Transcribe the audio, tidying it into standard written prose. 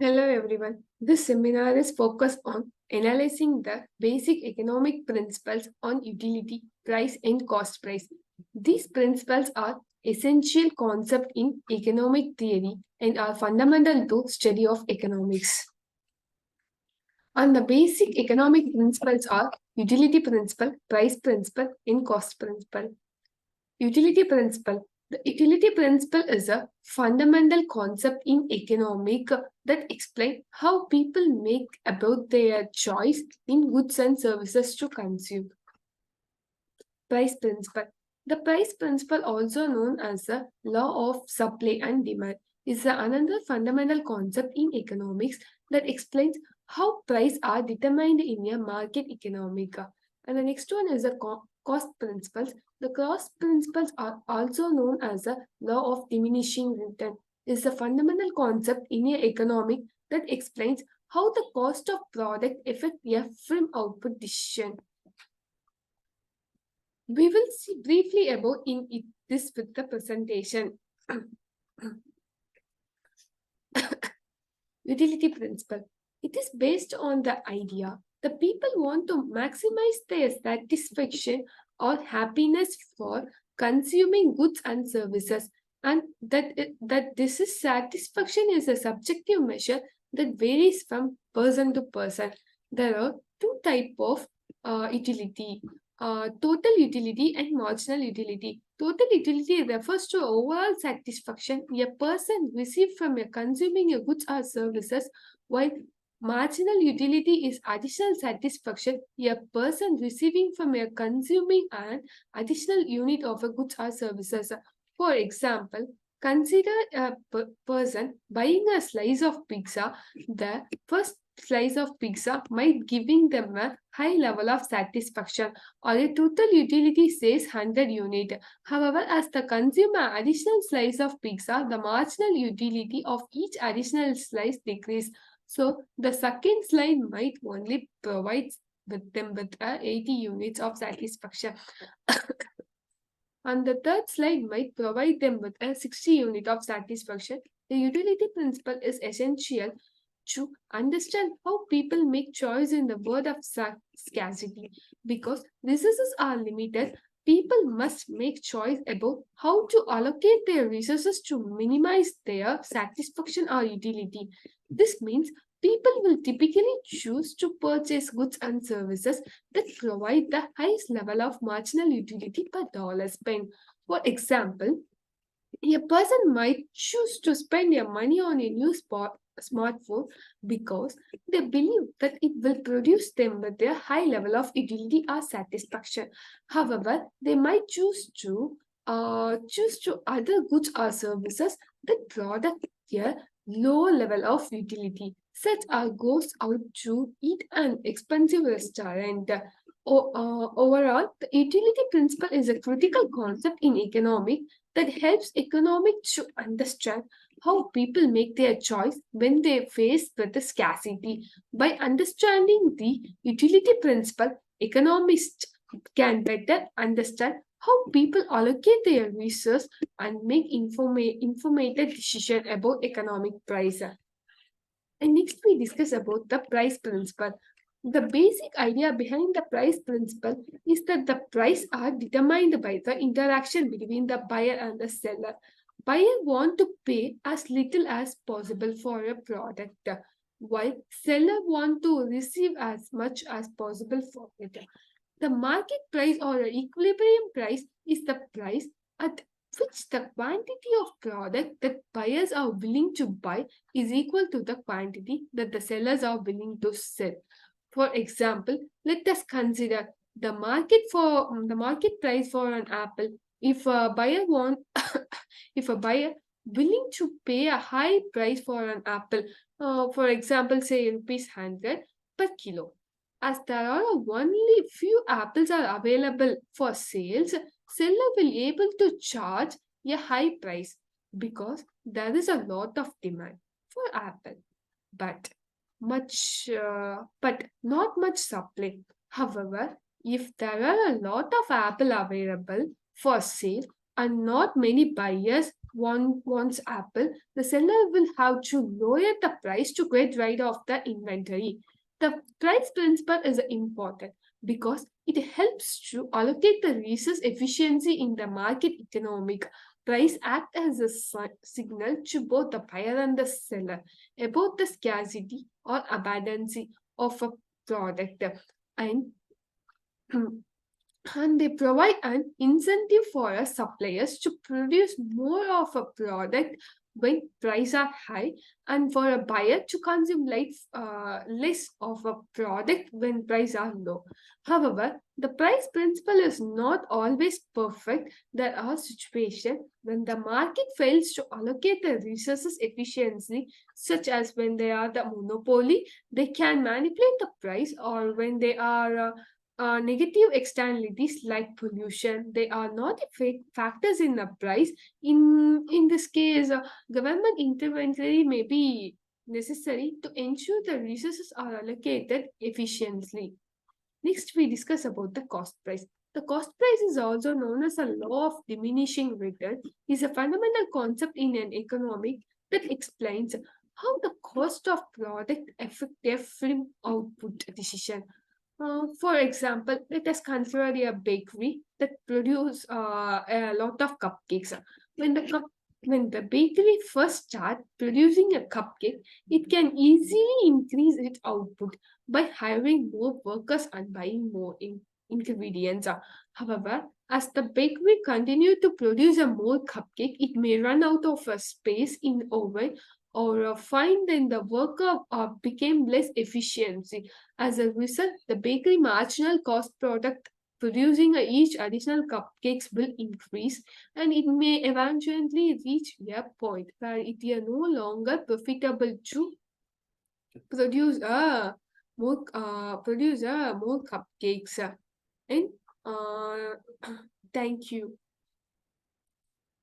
Hello everyone. This seminar is focused on analyzing the basic economic principles on utility, price and cost price. These principles are essential concepts in economic theory and are fundamental to study of economics. And the basic economic principles are utility principle, price principle and cost principle. Utility principle. The utility principle is a fundamental concept in economic that explains how people make about their choice in goods and services to consume. Price principle. The price principle, also known as the law of supply and demand, is another fundamental concept in economics that explains how prices are determined in a market economic. And the next one is the cost principles. The cost principles are also known as the law of diminishing return. Is a fundamental concept in a economic that explains how the cost of product affect a firm output decision. We will see briefly about this with the presentation. Utility principle. It is based on the idea that people want to maximize their satisfaction or happiness for consuming goods and services, and that this is satisfaction is a subjective measure that varies from person to person. There are two types of utility: total utility and marginal utility. Total utility refers to overall satisfaction a person receives from a consuming a goods or services, while marginal utility is additional satisfaction a person receiving from a consuming an additional unit of a goods or services. For example, consider a person buying a slice of pizza. The first slice of pizza might giving them a high level of satisfaction, or a total utility says 100 unit. However, as the consumer additional slice of pizza, the marginal utility of each additional slice decrease. So the second slice might only provide with them with 80 units of satisfaction. And the third slide might provide them with a 60 unit of satisfaction. The utility principle is essential to understand how people make choice in the world of scarcity. Because resources are limited, people must make choice about how to allocate their resources to minimize their satisfaction or utility. This means people will typically choose to purchase goods and services that provide the highest level of marginal utility per dollar spent. For example, a person might choose to spend their money on a new smartphone because they believe that it will produce them with a high level of utility or satisfaction. However, they might choose to other goods or services that product a low level of utility. Such as goes out to eat an expensive restaurant. Overall, the utility principle is a critical concept in economics that helps economics to understand how people make their choice when they face with the scarcity. By understanding the utility principle, economists can better understand how people allocate their resources and make informated decision about economic price. And next we discuss about the price principle. The basic idea behind the price principle is that the price are determined by the interaction between the buyer and the seller. Buyer want to pay as little as possible for a product, while seller want to receive as much as possible for it. The market price or the equilibrium price is the price at which the quantity of product that buyers are willing to buy is equal to the quantity that the sellers are willing to sell. For example, let us consider the market price for an apple. If a buyer want if a buyer willing to pay a high price for an apple, for example, say rupees 100 per kilo, as there are only few apples are available for sales, seller will able to charge a high price because there is a lot of demand for apple, but but not much supply. However, if there are a lot of apple available for sale and not many buyers, wants apple, the seller will have to lower the price to get rid of the inventory. The price principle is important because it helps to allocate the resource efficiency in the market economic. Price act as a signal to both the buyer and the seller about the scarcity or abundance of a product. And and they provide an incentive for our suppliers to produce more of a product when prices are high, and for a buyer to consume less of a product when prices are low. However, the price principle is not always perfect. There are situations when the market fails to allocate the resources efficiently, such as when they are the monopoly, they can manipulate the price, or when they are negative externalities like pollution, they are not factors in the price. In this case, government intervention may be necessary to ensure the resources are allocated efficiently. Next, we discuss about the cost price. The cost price is also known as a law of diminishing return. Is a fundamental concept in an economic that explains how the cost of product affect their film output decision. For example, let us consider a bakery that produce a lot of cupcakes. When the cup when the bakery first start producing a cupcake, it can easily increase its output by hiring more workers and buying more ingredients. However, as the bakery continue to produce a more cupcake, it may run out of space in oven, or find then the worker became less efficiency. As a result, the bakery marginal cost product producing each additional cupcakes will increase, and it may eventually reach a point where it is no longer profitable to produce more cupcakes. And uh, thank you.